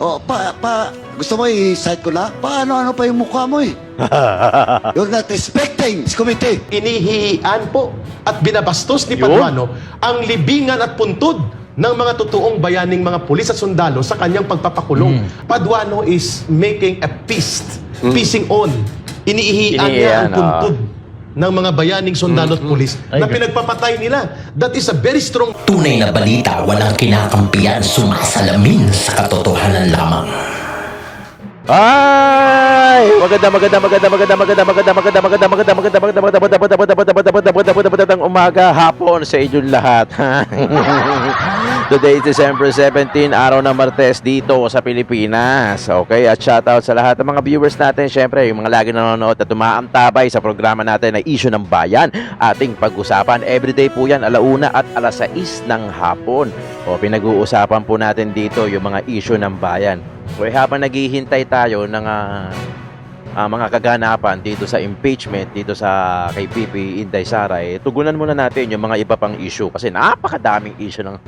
Oh, gusto mo i-cite ko na? Paano-ano pa yung mukha mo eh? You're not respecting this committee. Inihihian po at binabastos ni Yun. Paduano ang libingan at puntod ng mga totoong bayaning mga pulis at sundalo sa kanyang pagpapakulong. Paduano is making a feast, feasting on. Inihihian niya ang puntod ng mga bayaning sundalo at pulis na pinagpapatay nila. That is a very strong... Tunay na balita, walang kinakampiyan, sumasalamin sa katotohanan lamang. Ay! Magandang umaga, hapon sa inyong lahat. Today is December 17, araw ng Martes dito sa Pilipinas. Okay, at shoutout sa lahat ng mga viewers natin. Siyempre, yung mga lagi nanonood at umaantabay sa programa natin na Issue ng Bayan. Ating pag-usapan, everyday po yan, alauna at alas 6 ng hapon. O, pinag-uusapan po natin dito yung mga issue ng bayan. So, habang naghihintay tayo ng mga kaganapan dito sa impeachment, dito sa kay PP Inday Sara, tugunan muna natin yung mga iba pang issue kasi napakadaming issue ng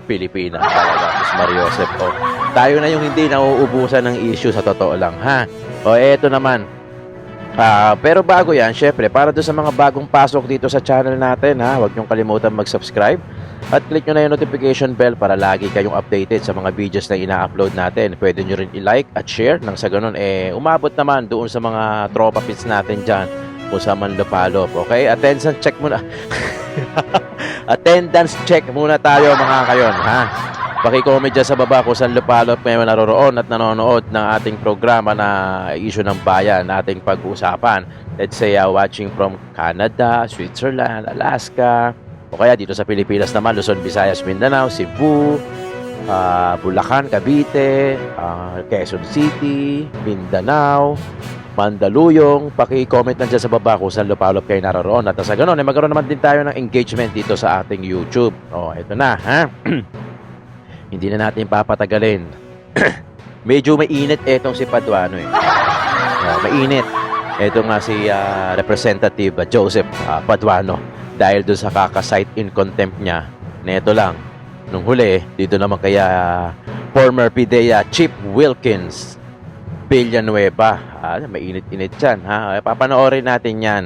Pilipinas talaga, Ms. Mariosep. O, tayo na yung hindi nauubusan ng issue sa totoo lang, ha? O, eto naman. Pero bago yan, syempre, para doon sa mga bagong pasok dito sa channel natin, ha, huwag niyong kalimutan mag-subscribe at click nyo na yung notification bell para lagi kayong updated sa mga videos na ina-upload natin. Pwede nyo rin i-like at share nang sa ganun, umabot naman doon sa mga tropa pits natin dyan kung sa Manlopalop. Okay? Attendance check muna. Attendance check muna tayo mga kayon, ha? Paki-comment dyan sa baba kung saan Lupalop ngayon naroroon at nanonood ng ating programa na Issue ng Bayan, ating pag-uusapan. Let's say watching from Canada, Switzerland, Alaska, o kaya dito sa Pilipinas naman, Luzon, Visayas, Mindanao, Cebu, Bulacan, Cavite, Quezon City, Mindanao, Mandaluyong. Paki-comment na dyan sa baba kung saan Lupalop kayo naroroon. At sa ganun, magkaroon naman din tayo ng engagement dito sa ating YouTube. O, ito na, ha? Hindi na natin papatagalin. Medyo mainit etong si Paduano eh. Mainit. Ito nga si Representative Joseph Paduano. Dahil doon sa kaka-cite in contempt niya. Neto lang. Nung huli, dito naman kaya former PIDEA Chief Wilkins Villanueva. Mainit-init yan. Papanoorin natin yan.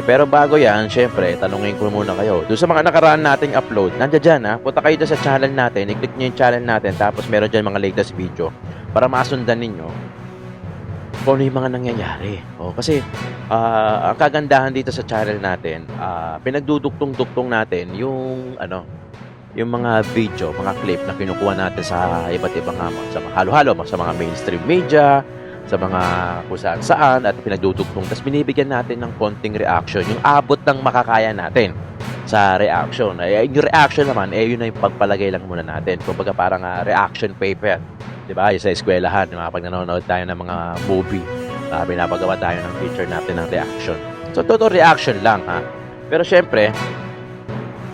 Pero bago yan, syempre, tanungin ko muna kayo. Doon sa mga nakaraan nating upload, nandiyan dyan, punta kayo dyan sa channel natin, i-click nyo yung channel natin, tapos meron dyan mga latest video para masundan ninyo kung ano yung mga nangyayari. Kasi, ang kagandahan dito sa channel natin, pinagduduktong-duktong natin yung, yung mga video, mga clip na kinukuha natin sa iba't ibang sa mga halo-halo, sa mga mainstream media, sa mga kung saan at pinagdudugtong. Tapos binibigyan natin ng konting reaction, yung abot ng makakaya natin sa reaction. Yung reaction naman, yun na yung pagpalagay lang muna natin. Kumbaga parang reaction paper. Diba? Yung sa eskwelahan, pag nanonood tayo ng mga movie, pinapagawa tayo ng teacher natin ng reaction. So, totoo reaction lang, ha? Pero syempre,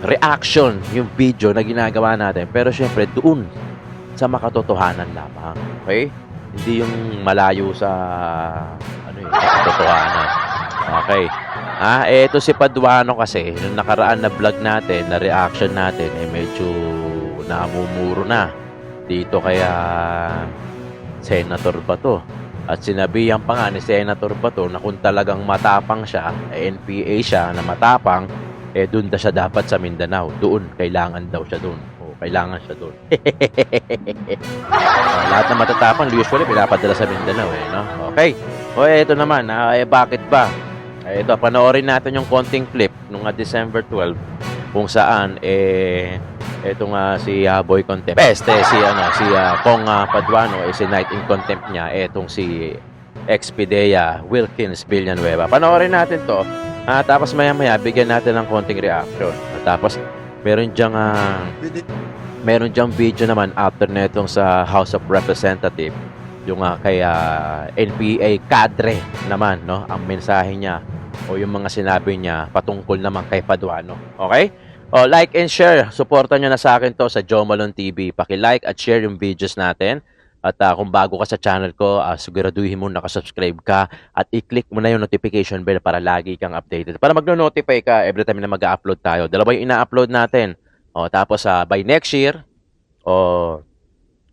reaction yung video na ginagawa natin. Pero syempre, doon sa makatotohanan lamang. Okay? Hindi yung malayo sa katotohanan. Okay. Ito si Paduano kasi, yung nakaraan na vlog natin, na reaction natin, medyo namumuro na. Dito kaya Senator Bato. At sinabihan pa nga ni Senator Bato na kung talagang matapang siya, NPA siya na matapang, doon na siya dapat sa Mindanao. Doon, kailangan daw siya doon. Kailangan siya doon. Lahat na matatapang, usually pinapadala sa Mindanao, no? Okay. Ito naman, bakit ba? Ito, panoorin natin yung konting clip nung December 12 kung saan, ito nga si Boy Contempt. Si Kong Paduano, si Night in Contempt niya, etong si ex-PIDEA Wilkins Villanueva. Panoorin natin to. Tapos maya-maya, bigyan natin ng konting reaction. Tapos, meron diyang video naman after netong sa House of Representatives, yung kay NPA cadre naman, no? Ang mensahe niya o yung mga sinabi niya patungkol naman kay Paduano. Okay? Like and share. Suportan nyo na sa akin to sa Jomalon TV. Paki-like at share yung videos natin. At kung bago ka sa channel ko, siguraduhin mo nakasubscribe ka at i-click mo na yung notification bell para lagi kang updated. Para magno-notify ka every time na mag-upload tayo. Dalawa yung ina-upload natin. Tapos by next year,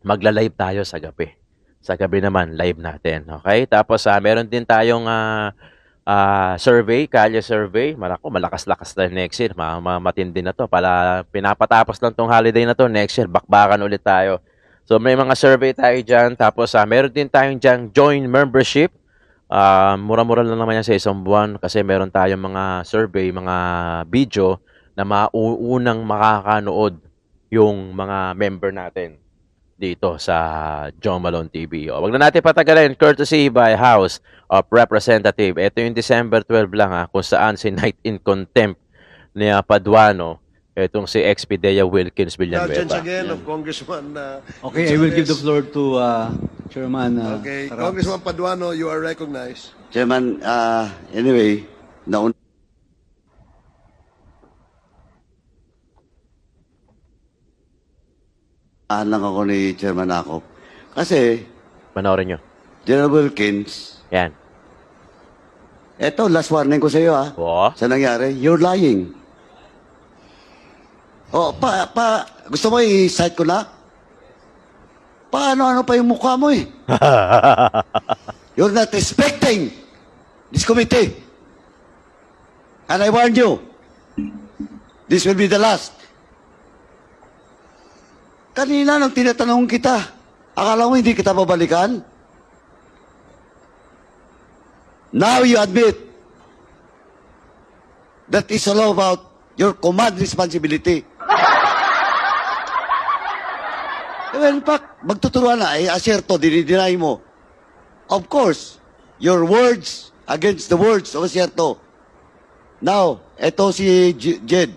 magla-live tayo sa gabi. Sa gabi naman, live natin. Okay? Tapos, meron din tayong survey, kalye survey. Malakas-lakas na next year. Matindi na to. Para pinapatapos lang tong holiday na to, next year, bakbakan ulit tayo. So, may mga survey tayo dyan. Tapos, meron din tayong dyan join membership. Mura-mura lang naman yan sa isang buwan kasi meron tayong mga survey, mga video na mauunang makakanood yung mga member natin dito sa John Malone TV. Wag na natin patagalin, courtesy by House of Representative. Ito yung December 12 lang kung saan si Night in Contempt ni Paduano, itong si Expedea Wilkins Villanueva. Indulgence again of Congressman. Okay, I will give the floor to Chairman. Okay, Sarap. Congressman Paduano, you are recognized. Chairman, anyway, nauna lang ako ni Chairman Akop. Kasi, Panoorin nyo. General Wilkins, Yan. eto, last warning ko sa iyo, Oh. Sa nangyari, you're lying. Oh, gusto mo i-cite ko na? Paano pa yung mukha mo eh? You're not respecting this committee. And I warn you, this will be the last. Kanina nang tinatanong kita, akala mo hindi kita babalikan? Now you admit that is all about your command responsibility. Well, in fact, magtuturuan na, aserto, dinideny mo. Of course, your words against the words of aserto. Now, eto si Jed.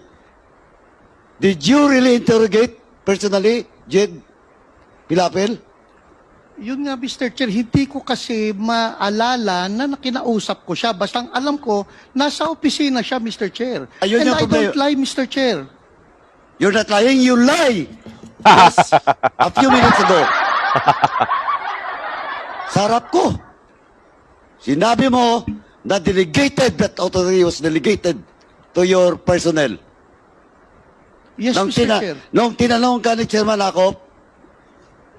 Did you really interrogate personally, Jed Pilapil? Yun nga, Mr. Chair, hindi ko kasi maalala na kinausap ko siya. Basta ang alam ko, nasa opisina siya, Mr. Chair. Ayun And yung I problema. don't lie, Mr. Chair. You're not lying, you lie. Yes, a few minutes ago. Sarap ko. Sinabi mo na delegated, that authority was delegated to your personnel. Yes, Mr. Chair. Nung tinanong ka ni Chairman Akop,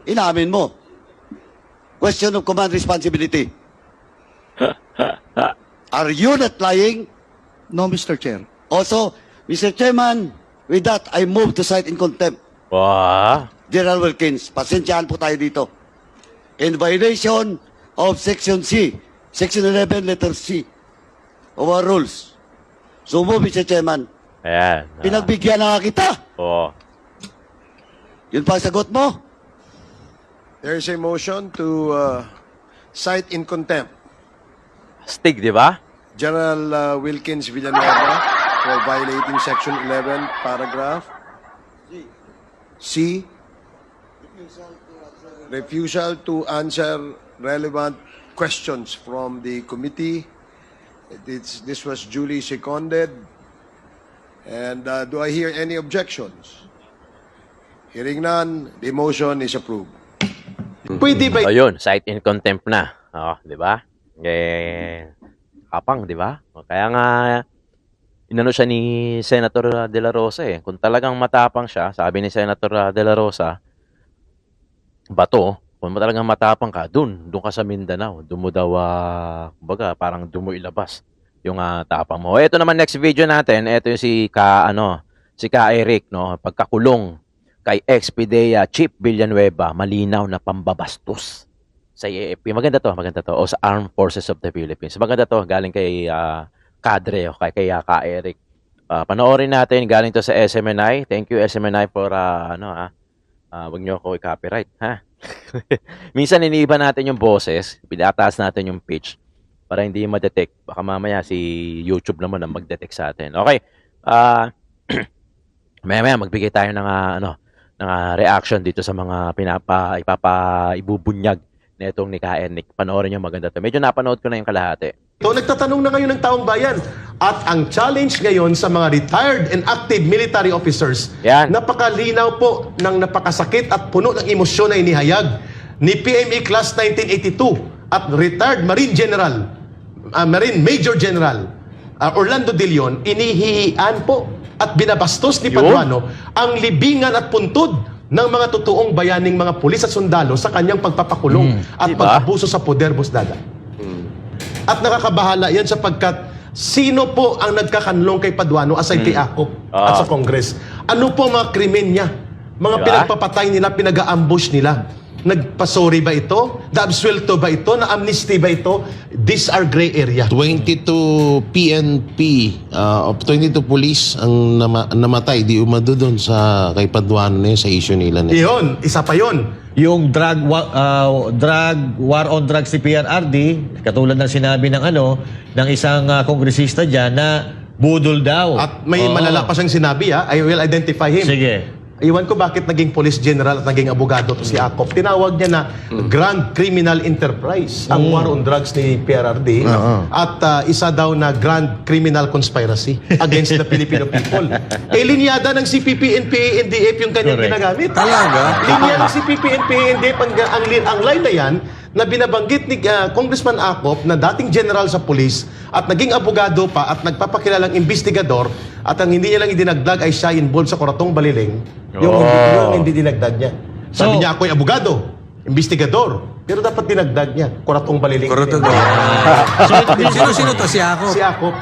inamin mo. Question of command responsibility. Are you not lying? No, Mr. Chair. Also, Mr. Chairman, with that, I move to cite in contempt Wow. General Wilkins. Pasensyahan po tayo dito. In violation of Section C, Section 11, letter C, of our rules. So move, Mr. Chairman. Ayan. Pinagbigyan na nga kita. Oh. Yun pa ang sagot mo? There is a motion to cite in contempt Stig, di ba? General Wilkins Villanueva for violating Section 11, paragraph C. Refusal to answer relevant questions from the committee. This was duly seconded. And do I hear any objections? Hearing none, the motion is approved. Pwede ba Ayun, cite in contempt na. Di ba? Kapang, di ba? Kaya nga, inano siya ni Senator De La Rosa Kung talagang matapang siya, sabi ni Senator De La Rosa, bato, kung talagang matapang ka, dun ka sa Mindanao. Doon mo daw, kumbaga, parang doon mo ilabas yung tapang mo. Ito naman next video natin, ito yung si Ka Eric, no? Pagkakulong kay Expedea Chief Villanueva, malinaw na pambabastos sa AFP. Maganda to. O sa Armed Forces of the Philippines. Maganda to, galing kay Kadre, o kay Ka Eric. Panoorin natin, galing to sa SMNI. Thank you SMNI for wag niyo ako i-copyright, ha? Minsan iniiba natin yung boses, pinataas natin yung pitch para hindi ma-detect. Baka mamaya si YouTube naman ang mag-detect sa atin. Okay. Maya magbigay tayo ng reaction dito sa mga ibubunyag na itong ni Ka Eric. Panoorin niyo, maganda to. Medyo napanood ko na yung kalahati. ito? Nagtatanong na ngayon ng taong bayan. At ang challenge ngayon sa mga retired and active military officers, Yan. napakalinaw po ng napakasakit at puno ng emosyon na inihayag ni PME Class 1982 at retired Marine Major General Orlando De Leon, inihihian po at binabastos ni Yun. Paduano ang libingan at puntod ng mga totoong bayaning mga pulis at sundalo sa kanyang pagpapakulong at Diba? pag-abuso sa poder, Boss Dada. At nakakabahala yan sapagkat sino po ang nagkakanlong kay Paduano aside kay Akop at sa Congress? Ano po mga krimen niya? Mga Diba? pinagpapatay nila, pinag-ambush nila. Nagpasori ba ito? Naabsuelto ba ito? Na-amnesty ba ito? These are gray area. 22 PNP of 22 police ang namatay di umado doon sa kay Paduano na yun, sa issue nila na yun. Iyon, isa pa yon. Yung war on drugs ni PRRD, katulad ng sinabi ng ng isang kongresista diyan na budol daw. At may Oo. malala pa siyang sinabi, I will identify him. Sige. Iwan ko bakit naging police general at naging abogado to si Akop. Tinawag niya na Grand Criminal Enterprise ang war on drugs ni PRRD at isa daw na Grand Criminal Conspiracy against the Filipino people. Linyada ng CPP, NPA, NDF yung kanyang Correct. ginagamit. Talaga? Linya ng CPP, NPA, NDF ang line na yan na binabanggit ni Congressman Akop na dating general sa police at naging abogado pa at nagpapakilalang investigador at ang hindi niya lang idinagdag ay siya involved sa Kuratong Baliling. Yung hindi dinagdag niya. Sabi So- niya ako'y abogado, investigador, pero dapat dinagdag niya Kuratong Baliling. Sino to? Si ako. Si Akop.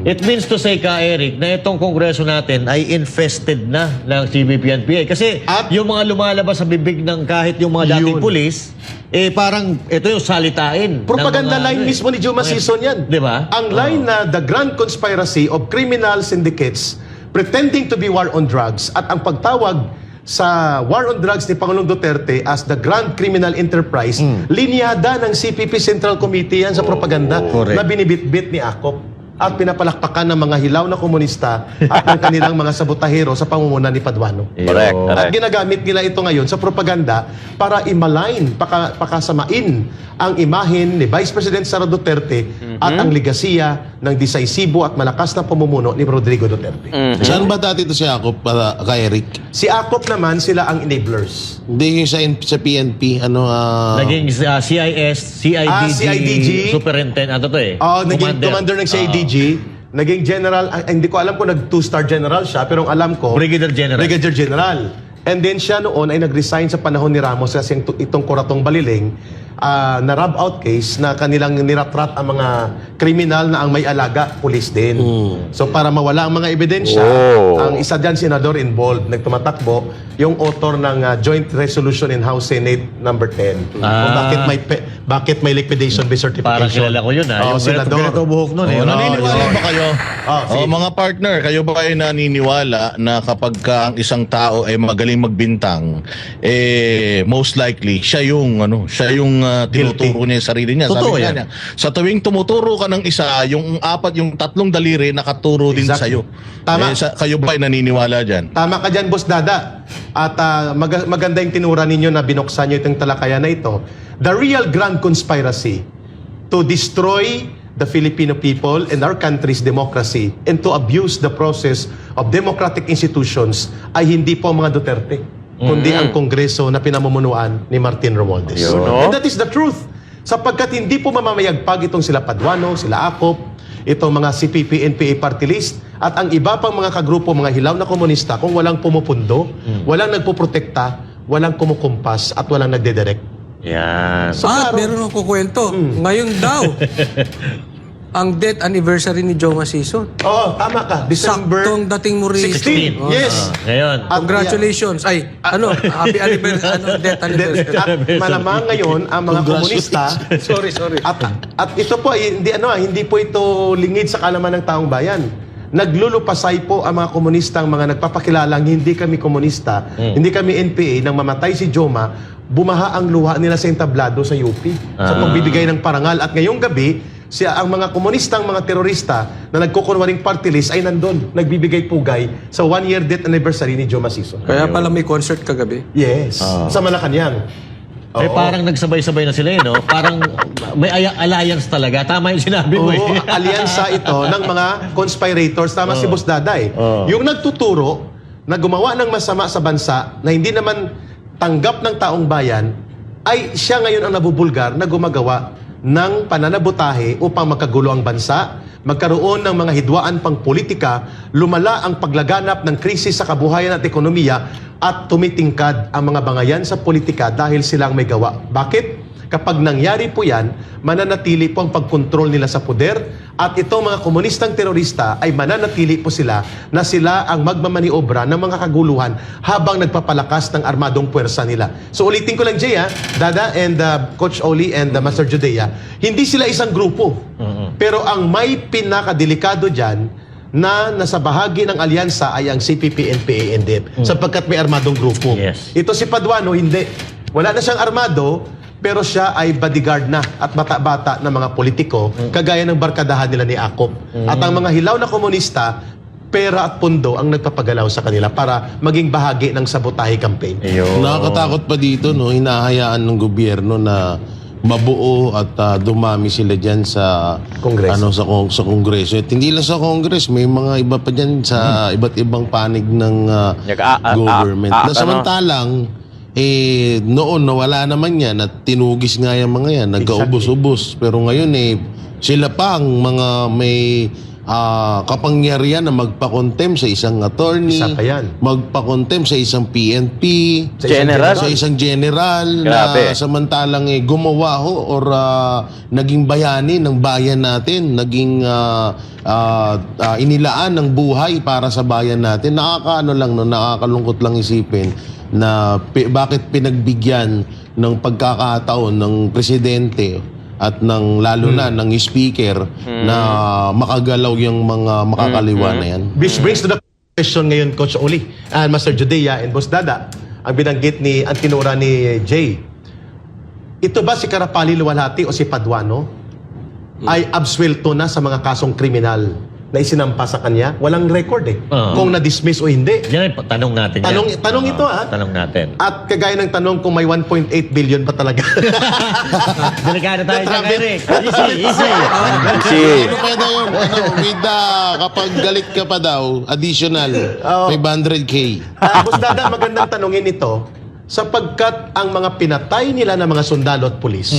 It means to say ka, Eric, na itong kongreso natin ay infested na ng CBP and PA. Kasi At- yung mga lumalabas sa bibig ng kahit yung mga dating Yun. pulis, parang ito yung salitain. Propaganda ng mga, line mismo ni Juma Sison yan. Di ba? Ang line na the grand conspiracy of criminal syndicates pretending to be war on drugs at ang pagtawag sa war on drugs ni Pangulong Duterte as the grand criminal enterprise, linyada ng CPP Central Committee yan sa propaganda Correct. na binibitbit ni Akop at pinapalakpakan ng mga hilaw na komunista at ng kanilang mga sabotahero sa pangunguna ni Paduano. Correct, At correct. ginagamit nila ito ngayon sa propaganda para i-malign, pakasamain ang imahen ni Vice President Sara Duterte at ang legasiya ng decisibo at malakas na pamumuno ni Rodrigo Duterte. Saan ba dati ito si Akop para kay Eric? Si Akop naman, sila ang enablers. Hindi yung sa PNP, Naging CIS, CIDG, CIDG. superintendent, ano to Naging commander ng CIDG, naging general, hindi ko alam kung nag-2-star general siya, pero ang alam ko, Brigadier General. Brigadier General. And then siya noon ay nag-resign sa panahon ni Ramos kasi itong Kuratong Baliling na rub-out case na kanilang niratrat ang mga kriminal na ang may alaga, pulis din. So para mawala ang mga ebidensya, ang isa dyan senador involved, nagtumatakbo, yung author ng Joint Resolution in House Senate number 10. Kung bakit may liquidation by certification. Parang kilala ko yun Oo, yung senador. ganito buhok nun Naniniwala ba kayo? sige. Mga partner, kayo ba ay naniniwala na kapag ka ang isang tao ay magaling magbintang, most likely siya yung tinuturo niya yung sarili niya. Totoo Sabi nga yan. niya, sa tuwing tumuturo ka ng isa, yung tatlong daliri nakaturo din Exactly. sa'yo. Tama. Kayo ba ay naniniwala dyan? Tama ka dyan, Boss Dada. At maganda yung tinura ninyo na binuksan nyo itong talakayan na ito. The real grand conspiracy to destroy the Filipino people and our country's democracy and to abuse the process of democratic institutions ay hindi po mga Duterte, kundi ang Kongreso na pinamumunuan ni Martin Romualdez. Yun, no? And that is the truth. Sapagkat hindi po mamamayagpag itong sila Paduano, sila Akop, itong mga CPP, NPA party list, at ang iba pang mga kagrupo, mga hilaw na komunista, kung walang pumupundo, walang nagpuprotekta, walang kumukumpas, at walang nagdedirect. Yan. So, At klaro, meron akong kukwento. Ngayon daw, ang death anniversary ni Joma Sison. Oo, tama ka. December Saktong dating mo rin. 16. Oh, Yes. Ngayon. At Congratulations. Happy anniversary. Death anniversary. At malamang ngayon ang mga komunista Sorry. at ito po ay hindi po ito lingid sa kalaman ng taong bayan. Naglulupasay po ang mga komunista, ang mga nagpapakilalang hindi kami komunista, hindi kami NPA, nang mamatay si Joma, bumaha ang luha nila sa entablado sa UP sa pagbibigay ng parangal. At ngayong gabi, ang mga komunistang mga terorista na nagkukunwaring party list ay nandun, nagbibigay pugay sa 1-year death anniversary ni Joma Sison. Kaya pala may concert kagabi. Yes, sa Malacanang. Oo. Parang nagsabay-sabay na sila no? Parang may alliance talaga. Tama yung sinabi mo Oo, alyansa ito ng mga conspirators. Tama si Boss Daday. Yung nagtuturo na gumawa ng masama sa bansa na hindi naman tanggap ng taong bayan, ay siya ngayon ang nabubulgar na gumagawa ng pananabotahe upang magkagulo ang bansa, magkaroon ng mga hidwaan pang politika, lumala ang paglaganap ng krisis sa kabuhayan at ekonomiya, at tumitingkad ang mga bangayan sa politika dahil silang may gawa. Bakit? Kapag nangyari po yan, mananatili po ang pagkontrol nila sa poder, at itong mga komunistang terorista ay mananatili po sila na sila ang magmamaniobra ng mga kaguluhan habang nagpapalakas ng armadong puwersa nila. So ulitin ko lang, Jay, Dada and Coach Oli and Master Judea, hindi sila isang grupo. Pero ang may pinakadelikado dyan na nasa bahagi ng alyansa ay ang CPP, NPA, NDF sapagkat may armadong grupo. Yes. Ito si Paduano, hindi. Wala na siyang armado, pero siya ay bodyguard na at bata-bata ng mga politiko, kagaya ng barkadahan nila ni Akop. At ang mga hilaw na komunista, pera at pundo ang nagpapagalaw sa kanila para maging bahagi ng sabotahe campaign. Nakakatakot pa dito, no? Hinahayaan ng gobyerno na mabuo at dumami sila diyan sa Kongreso. Sa Kongreso. At hindi lang sa Congress, may mga iba pa diyan sa iba't ibang panig ng government. Na samantalang noon nawala naman yan at tinugis nga yung mga yan, nagkaubos-ubos. Pero ngayon sila pa ang mga may kapangyarihan na magpakontem sa isang attorney, Isa pa yan. magpakontem sa isang PNP, General. sa isang general Grabe. na samantalang gumawa or naging bayani ng bayan natin, naging inilaan ng buhay para sa bayan natin. Nakakalungkot lang isipin na bakit pinagbigyan ng pagkakataon ng presidente at ng lalo na ng speaker na makagalaw yung mga makakaliwa na yan. Which brings to the question ngayon, Coach Oli, and Master Judea and Boss Dada, ang binanggit ang tinura ni Jay. Ito ba si Karapali Luwalhati o si Paduano ay absuelto na sa mga kasong kriminal na isinampa sa kanya? Walang record kung na-dismiss o hindi. Yan, tanong natin yan. Tanong ito Tanong natin. At kagaya ng tanong kung may 1.8 billion ba talaga? Delikado tayo dyan, Eric. Easy. Ano pwede yun? With kapag galit ka pa daw, additional, 500K. Boss Dada, magandang tanongin ito sapagkat ang mga pinatay nila ng mga sundalo at pulis,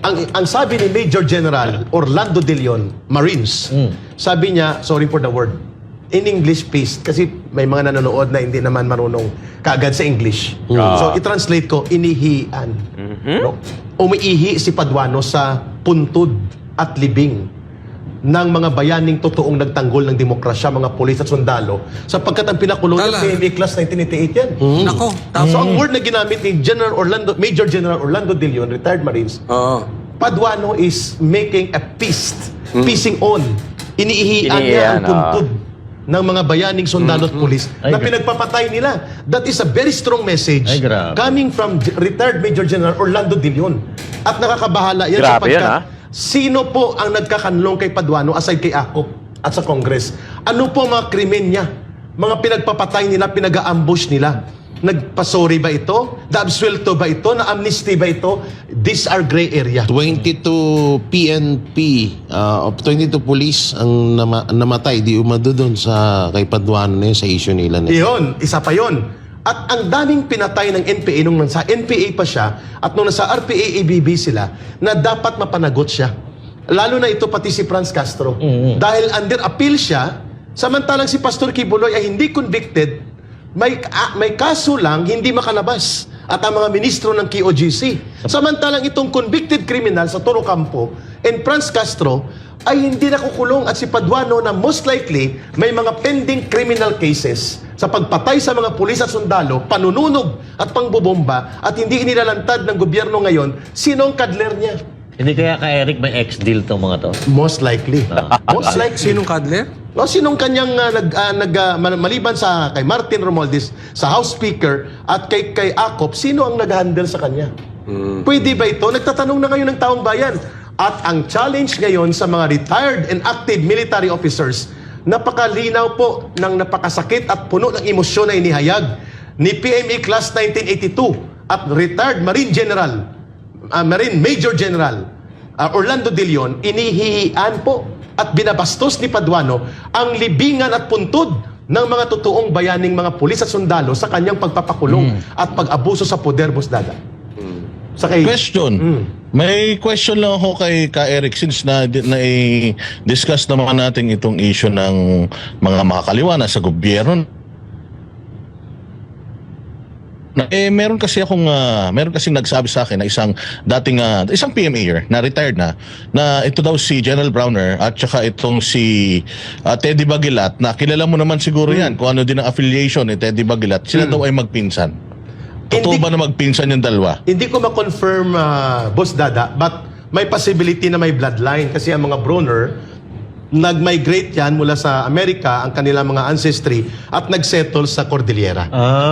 ang sabi ni Major General Orlando De Leon, Marines, sabi niya, sorry for the word, in English please, kasi may mga nanonood na hindi naman marunong kaagad sa English. So, i-translate ko, inihian. No? Umiihi si Paduano sa puntod at libing ng mga bayaning totoong nagtanggol ng demokrasya, mga pulis at sundalo, sapagkat ang pinakulong ng PMA Class 1988 yan. Nako. So ang word na ginamit ni Major General Orlando De Leon, retired Marines, Paduano is making a feast, piecing on. Iniihian niya ang puntod ng mga bayaning sundalo at pulis na pinagpapatay nila. That is a very strong message coming from retired Major General Orlando De Leon. At nakakabahala yan sapagkat sino po ang nagkakanlong kay Paduano aside kay Akop at sa Congress? Ano po mga krimen niya? Mga pinagpapatay nila, pinag-a-ambush nila. Nagpasori ba ito? Na-absuelto ba ito? Na-amnesty ba ito? These are gray area. 22 PNP, 22 police ang namatay, di umado doon sa kay Paduano na yun, sa issue nila. Iyon, isa pa yon. At ang daming pinatay ng NPA nung nasa NPA pa siya at nung nasa RPA-ABB sila na dapat mapanagot siya. Lalo na ito pati si Franz Castro. Dahil under appeal siya, samantalang si Pastor Kibuloy ay hindi convicted, may kaso lang, hindi makalabas. At ang mga ministro ng KOGC. Samantalang itong convicted criminal sa Toro Campo and Franz Castro ay hindi nakukulong at si Paduano na most likely may mga pending criminal cases sa pagpatay sa mga pulis at sundalo, panununog at pangbobomba at hindi inilalantad ng gobyerno ngayon, sino ang kadler niya? Hindi kaya ka Eric may ex-deal tong mga to? Most likely. Most likely. Sinong kadler? O sinong kanyang maliban sa kay Martin Romualdez sa House Speaker at kay Akop, sino ang nag-handle sa kanya? Pwede ba ito? Nagtatanong na ngayon ng taong bayan. At ang challenge ngayon sa mga retired and active military officers, napakalinaw po ng napakasakit at puno ng emosyon na inihayag ni PMA Class 1982 at retired Marine General, Marine Major General Orlando De Leon, inihihian po at binabastos ni Paduano ang libingan at puntod ng mga totoong bayaning mga pulis at sundalo sa kanyang pagpapakulong at pag-abuso sa poder, Boss Dada. Question. May question lang ako kay Ka Eric since na-discuss naman natin itong issue ng mga makakaliwa na sa gobyerno. Meron kasing nagsabi sa akin na isang PMAer na retired na ito daw si General Browner at saka itong si Teddy Bagilat na kilala mo naman siguro yan kung ano din ang affiliation ni Teddy Bagilat. Sila daw ay magpinsan. Totoo ba na magpinsan yung dalawa? Hindi ko ma-confirm, Boss Dada, but may possibility na may bloodline kasi ang mga Browner nag-migrate yan mula sa Amerika, ang kanilang mga ancestry, at nag-settle sa Cordillera.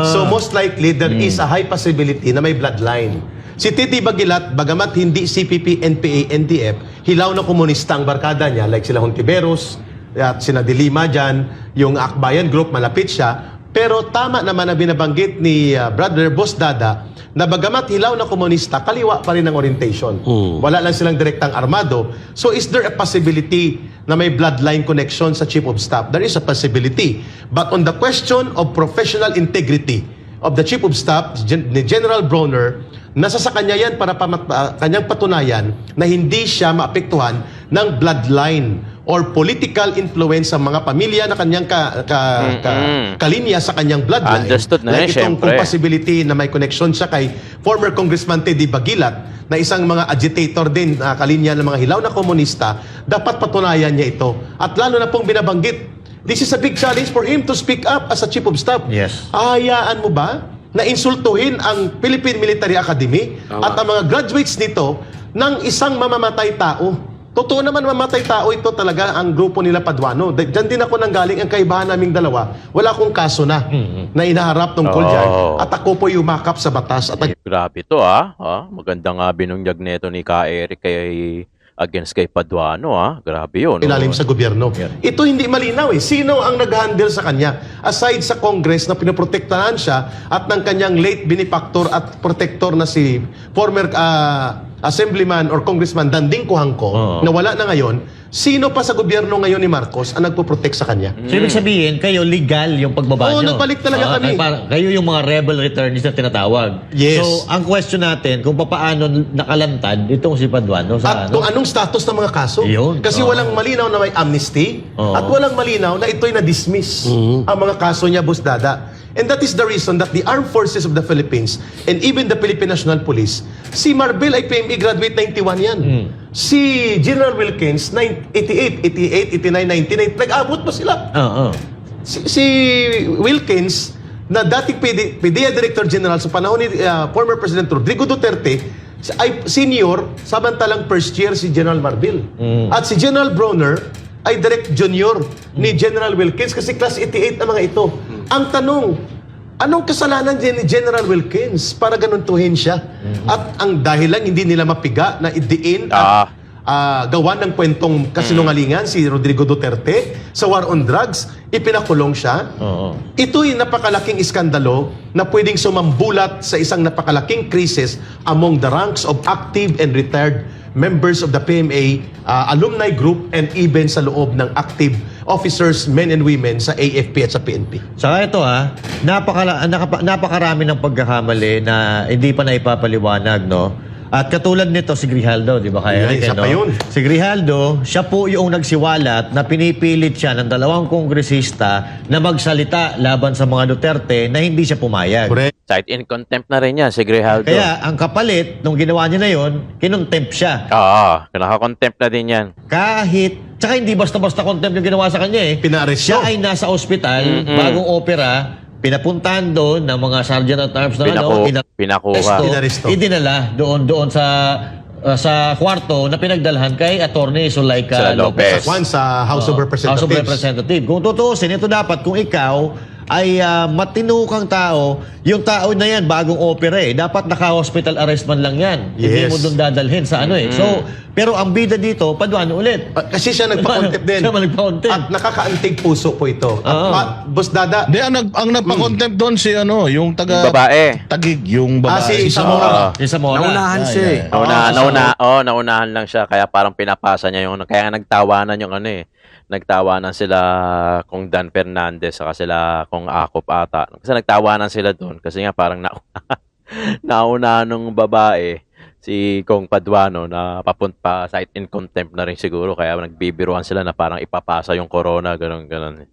So most likely, there is a high possibility na may bloodline. Si Titi Bagilat, bagamat hindi CPP, NPA, NDF, hilaw na komunista ang barkada niya, like sila Hontiveros, at sina De Lima dyan, yung Akbayan Group, malapit siya. Pero tama naman na binabanggit ni Brother Boss Dada, na bagamat hilaw na komunista, kaliwa pa rin ang orientation. Wala lang silang direktang armado. So is there a possibility na may bloodline connection sa Chief of Staff? There is a possibility. But on the question of professional integrity of the Chief of Staff, ni General Browner, nasa sa kanya yan para kanyang patunayan na hindi siya maapektuhan ng bloodline or political influence sa mga pamilya na kanyang kalinya sa kanyang bloodline. Understood na like itong syempre. possibility na may connection siya kay former Congressman Teddy Bagilat na isang mga agitator din kalinya ng mga hilaw na komunista, dapat patunayan niya ito. At lalo na pong binabanggit, this is a big challenge for him to speak up as a Chief of Staff. Yes. Ahayaan mo ba na insultuhin ang Philippine Military Academy at ang mga graduates nito ng isang mamamatay tao? Totoo naman mamatay tao ito talaga ang grupo nila Paduano. Diyan din ako nanggaling ang kaibahan naming dalawa. Wala akong kaso na inaharap tungkol dyan. At ako po yumakap sa batas. At Grabe to maganda nga binunyag neto ni Ka Eric kay against kay Paduano Grabe yun. ilalim sa gobyerno. Ito hindi malinaw eh. Sino ang nag-handle sa kanya? Aside sa Congress na pinoprotektahan siya at ng kanyang late benefactor at protector na si former Assemblyman or Congressman Danding Kuhangko na wala na ngayon, sino pa sa gobyerno ngayon ni Marcos ang nagpo-protect sa kanya? So, ibig sabihin, kayo legal yung pagbaba Oo, nyo. nagbalik talaga kami. Kayo yung mga rebel returnees na tinatawag. Yes. So, ang question natin, kung paano nakalantad itong si Paduano sa At kung anong status ng mga kaso. Yun. Kasi walang malinaw na may amnesty at walang malinaw na ito'y na-dismiss ang mga kaso niya, Boss Dada. And that is the reason that the Armed Forces of the Philippines and even the Philippine National Police, si Marbel ay PME graduate 91 yan. Si General Wilkins, 88, 89, 99, nag-abot pa sila. Si Wilkins, na dating PDEA Director General sa panahon ni former President Rodrigo Duterte, ay senior, samantalang first year si General Marbel. At si General Browner ay direct junior ni General Wilkins kasi class 88 ang mga ito. Ang tanong, anong kasalanan din ni General Wilkins para ganuntuhin siya? At ang dahilan hindi nila mapiga na idiin at gawan ng kwentong kasinungalingan si Rodrigo Duterte sa war on drugs, ipinakulong siya. Ito'y napakalaking iskandalo na pwedeng sumambulat sa isang napakalaking krisis among the ranks of active and retired members of the PMA alumni group and even sa loob ng active officers, men and women sa AFP at sa PNP. Saka ito napakarami ng pagkakamali na hindi pa naipapaliwanag, no? At katulad nito si Grijaldo, di ba kaya? Isa pa yun. Si Grijaldo, siya po yung nagsiwalat na pinipilit siya ng 2 kongresista na magsalita laban sa mga Duterte na hindi siya pumayag. Correct. Cite in contempt na rin yan si Grijaldo. Kaya ang kapalit, nung ginawa niya na yun, kinontempt siya. Naka-contempt na din yan. Tsaka hindi basta-basta contempt yung ginawa sa kanya eh. Pinaaresto. Siya ay nasa ospital, bagong opera, pinapuntahan doon ng mga sergeant at arms na Pinakuha. idinala doon sa kwarto na pinagdalhan kay Attorney Zulaika Lopez. Lopez. Sa House of Representatives. House of Representatives. Kung tutuusin, ito dapat kung ikaw ay matinukang tao, yung tao na yan, bagong opera dapat naka-hospital arrest man lang yan. Hindi mo doon dadalhin sa So, pero ang bida dito, Paduano ulit. Kasi siya nagpa-contempt din. Siya nagpa-contempt. At nakakaantig puso po ito. At Boss Dada, Ang nagpa-contempt doon si yung taga Babae. Tagig, yung babae. si Zamora. Yung sa Mona. Naunahan siya eh. Naunahan lang siya kaya parang pinapasa niya yung kaya nagtawanan yung nagtawanan sila kung Dan Fernandez saka sila kung Akop ata. Kasi nagtawanan sila doon kasi nga parang nauna nung babae. si Kong Paduano na papunta site in contempt na rin siguro kaya nagbibiruan sila na parang ipapasa yung corona ganun.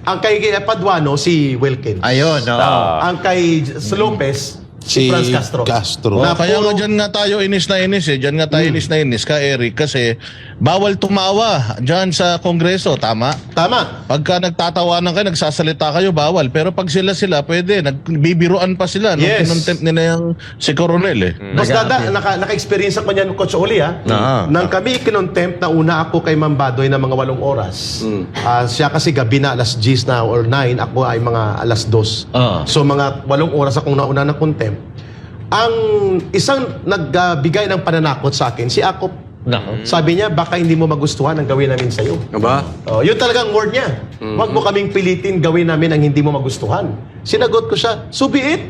Ang kay Paduano, si Wilkins. Ayun, oo. Ang kay Lopez, si Franz Castro. Oh, kaya nga dyan nga tayo inis na inis eh. Dyan nga tayo inis na inis ka, Eric. Kasi bawal tumawa dyan sa Kongreso. Tama? Tama. Pagka nagtatawanan kayo, nagsasalita kayo, bawal. Pero pag sila, pwede. Nagbibiruan pa sila. Nung Yes. kinontempt nila yung si Coronel eh. Mas dada, naka-experience ako niyan, Coach Oli, Nang kami kinontempt na una ako kay Ma'am Badoy na mga 8 oras. Siya kasi gabi na alas 10 na or 9, ako ay mga alas 2. So mga 8 oras akong nauna ng contempt. Ang isang nagbigay ng pananakot sa akin, si Akop. Sabi niya, baka hindi mo magustuhan ang gawin namin sa'yo. Aba? Yun talagang word niya. Huwag mo kaming pilitin gawin namin ang hindi mo magustuhan. Sinagot ko siya, so be it.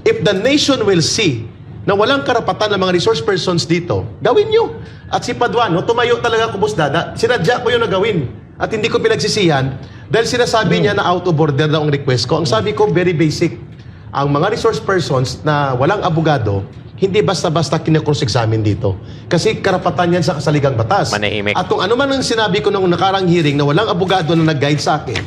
If the nation will see na walang karapatan ng mga resource persons dito, gawin nyo. At si Paduano, tumayo talaga ko, Boss Dada. Sinadya ko yung nagawin. At hindi ko pinagsisihan dahil sinasabi niya na out of order na ang request ko. Ang sabi ko, very basic. Ang mga resource persons na walang abogado, hindi basta-basta kine-cross-examine dito. Kasi karapatan yan sa kasaligang batas. Manahimik. At kung ano man ang sinabi ko nung nakarang hearing na walang abogado na nag-guide sa akin,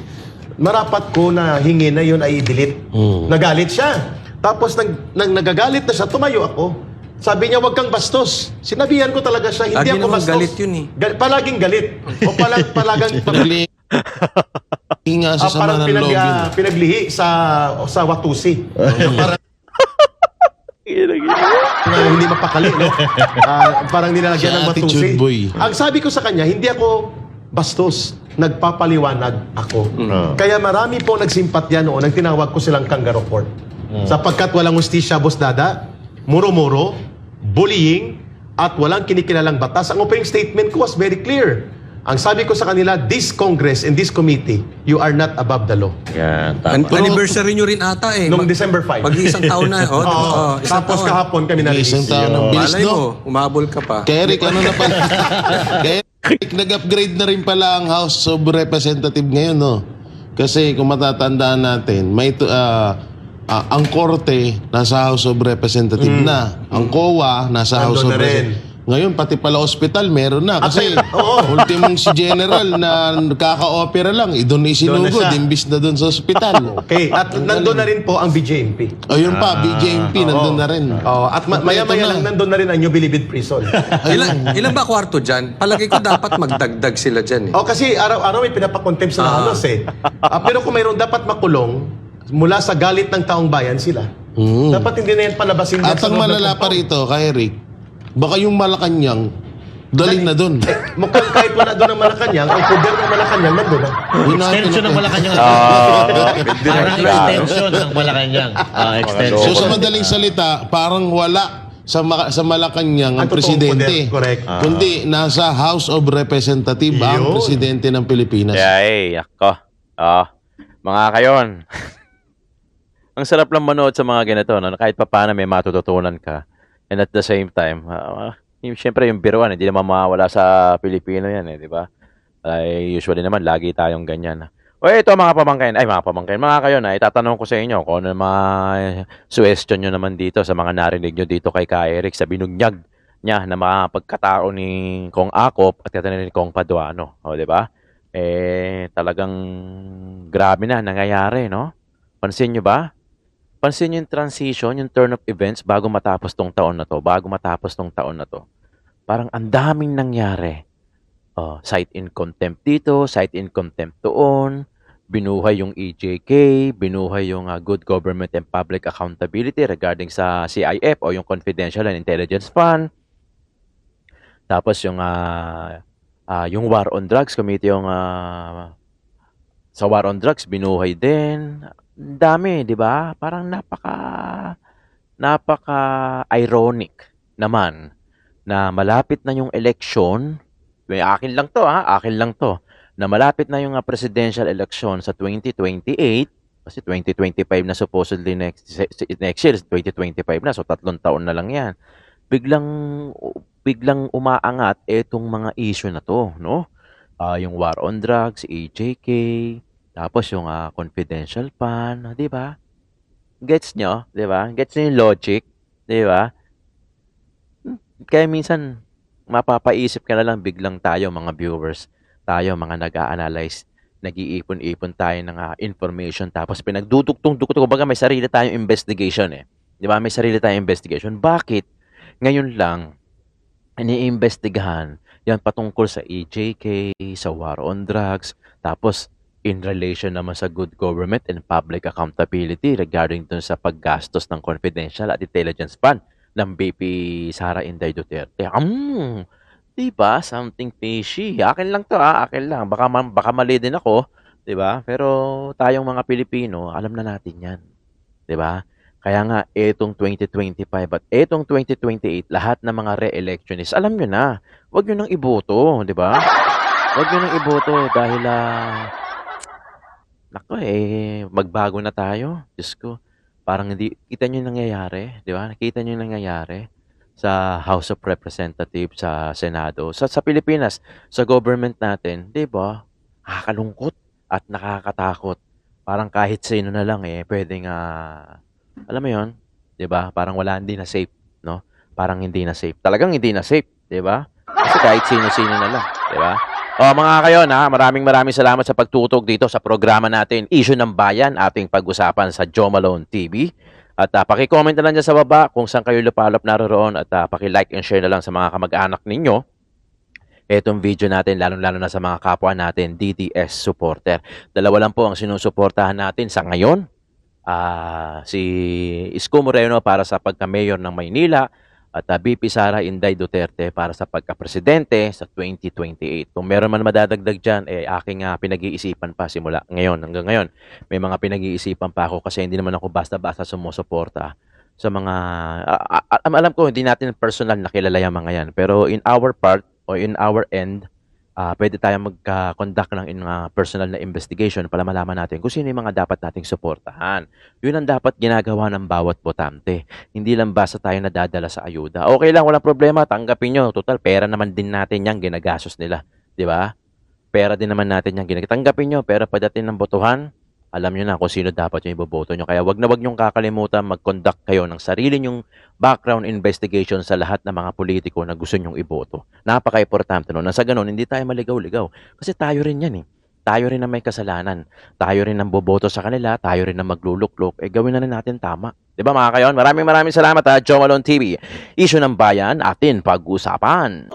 marapat ko na hingi na yun ay i-delete. Nagalit siya. Tapos nang nagagalit na siya, tumayo ako. Sabi niya, wag kang bastos. Sinabihan ko talaga siya, hindi Lagi ako naman bastos. galit yun eh. Palaging galit. O palagang Nga sa sama ng loob yun. pinaglihi sa Watusi. Parang hindi mapakali, no? Parang nilalagyan ng Sa Watusi. attitude, boy. Ang sabi ko sa kanya, hindi ako bastos. Nagpapaliwanag ako. Kaya marami po nagsimpatya noon nang tinawag ko silang kangaroo court. Sapagkat walang ustisya, Boss Dada, muro-muro, bullying, at walang kinikilalang batas. Ang opening statement ko was very clear. Ang sabi ko sa kanila, this Congress and this committee, you are not above the law. Yan, tama. Anniversary nyo rin ata eh. Noong December 5. Mag-iisang taon na. Isang Tapos taon. kahapon kami na-release. Isang taon ng bilis, Malay no? mo, umabol ka pa. Kaya Eric, ano na pala? Kaya Eric, nag-upgrade na rin pala ang House of Representative ngayon, no? Kasi kung matatandaan natin, ang Korte nasa House of Representative na. Ang COA nasa House of Nandun na rin. Representative. Ngayon, pati pala hospital, meron na. Kasi ultimong si General na kaka-opera lang, doon isinugod, siya. imbis na doon sa hospital. Okay, at nandun na rin po ang BJMP. O yun pa, BJMP, nandun na rin. At maya-maya lang nandun na rin ang New Bilibid Prison. Ilan ba kwarto dyan? Palagi ko dapat magdagdag sila dyan eh. Kasi araw-araw may pinapakontempt sa halos eh. Pero kung mayroon dapat makulong, mula sa galit ng taong bayan sila. Dapat hindi na yan palabasin. At ang malala pa rito, kay Eric, baka yung Malacanang, daling na doon. Mukhang kahit wala doon ang Malacanang, ang poder ng Malacanang nandun na. Extension ng Malacanang. Parang extension ng Malacanang. Extension. So sa madaling salita, parang wala sa Malacanang ang Ang totoong presidente. poder, correct. Kundi nasa House of Representative ang Yun. presidente ng Pilipinas. Yay, ako. Mga kayon. Ang sarap lang manood sa mga ganito, no? Kahit pa paano may matututunan ka. And at the same time, siyempre yung biruan, hindi naman mawawala sa Pilipino yan, di ba? Usually naman, lagi tayong ganyan. O ito mga pamangkin, mga kayo na, itatanong ko sa inyo kung ano mga suggestion nyo naman dito sa mga narinig nyo dito kay Ka Eric sa binunyag niya na mga pagkatao ni Kong Akop at ni Kong Paduano. O, di ba? Talagang grabe na nangyayari, no? Pansin nyo ba? Pansin yung transition, yung turn of events bago matapos tong taon na to. Parang ang daming nangyari. Cite in contempt dito, cite in contempt doon. Binuhay yung EJK, binuhay yung Good Government and Public Accountability regarding sa CIF o yung Confidential and Intelligence Fund. Tapos yung War on Drugs Committee, yung sa War on Drugs, binuhay din. Dami, di ba? Parang napaka-ironic naman na malapit na yung election. Akin lang to, na malapit na yung presidential election sa 2028, kasi 2025 na supposedly next year, 2025 na, so 3 taon na lang yan. Biglang umaangat itong mga issue na to, no? Yung War on Drugs, EJK, tapos yung confidential fund, di ba? Gets nyo? Di ba? Gets nyo yung logic? Di ba? Kaya minsan, mapapaisip ka na lang biglang tayo, mga viewers, tayo, mga nag-a-analyze, nag-iipon-ipon tayo ng information, tapos pinagdudugtong-dugtong, kumbaga may sarili tayong investigation eh. Di ba? May sarili tayong investigation. Bakit? Ngayon lang, iniimbestigahan yan patungkol sa EJK, sa war on drugs, tapos in relation naman sa good government and public accountability regarding dun sa paggastos ng confidential at intelligence fund ng BP Sara Inday Duterte. Di ba? Something fishy. Akin lang to akin lang. Baka mali din ako, di ba? Pero tayong mga Pilipino, alam na natin yan. Di ba? Kaya nga, etong 2025 at etong 2028, lahat ng mga re-electionists, alam nyo na, huwag nyo nang iboto, di ba? Huwag nyo nang iboto dahil, magbago na tayo. Diyos ko, parang hindi, kita nyo yung nangyayari, di ba? Nakita nyo yung nangyayari sa House of Representatives, sa Senado, sa Pilipinas, sa government natin, di ba? Nakakalungkot at nakakatakot. Parang kahit sino na lang pwedeng, alam mo yon, 'di ba? Parang hindi na safe, no? Parang hindi na safe. Talagang hindi na safe, 'di ba? Kasi kahit sino-sino na lang, 'di ba? Mga kayon, maraming salamat sa pagtutok dito sa programa natin, Issue ng Bayan, ating pag-usapan sa Joe Malone TV. At paki-comment na lang dyan sa baba kung saan kayo lupalop naroroon at paki-like and share na lang sa mga kamag-anak ninyo etong video natin, lalong-lalo na sa mga kapwa natin, DDS supporter. Dalawa lang po ang sinusuportahan natin sa ngayon. Si Isko Moreno para sa pagka-mayor ng Maynila at BP Sara Inday Duterte para sa pagka-presidente sa 2028. Kung meron man madadagdag dyan, aking pinag-iisipan pa simula ngayon hanggang ngayon. May mga pinag-iisipan pa ako kasi hindi naman ako basta-basta sumusuporta sa mga... alam ko, hindi natin personal na kilala yung mga yan. Pero in our part o in our end, pwede tayong mag-conduct ng personal na investigation para malaman natin kung sino yung mga dapat nating suportahan. Yun ang dapat ginagawa ng bawat botante. Hindi lang basta tayo nadadala sa ayuda. Okay lang, walang problema, tanggapin nyo. Total, pera naman din natin yan, ginagastos nila. Di ba? Pera din naman natin yan, tanggapin nyo. Pero pagdating ng botohan, alam nyo na kung sino dapat yung iboboto nyo. Kaya wag na wag nyong kakalimutan mag-conduct kayo ng sarili nyong background investigation sa lahat ng mga politiko na gusto nyong iboto. Napaka-importante nun. Nasa ganun, hindi tayo maligaw-ligaw. Kasi tayo rin yan Tayo rin ang may kasalanan. Tayo rin ang boboto sa kanila. Tayo rin ang magluluklok. Gawin na rin natin tama. Diba mga kayon? Maraming salamat Joe Malone TV. Issue ng Bayan, atin pag-usapan.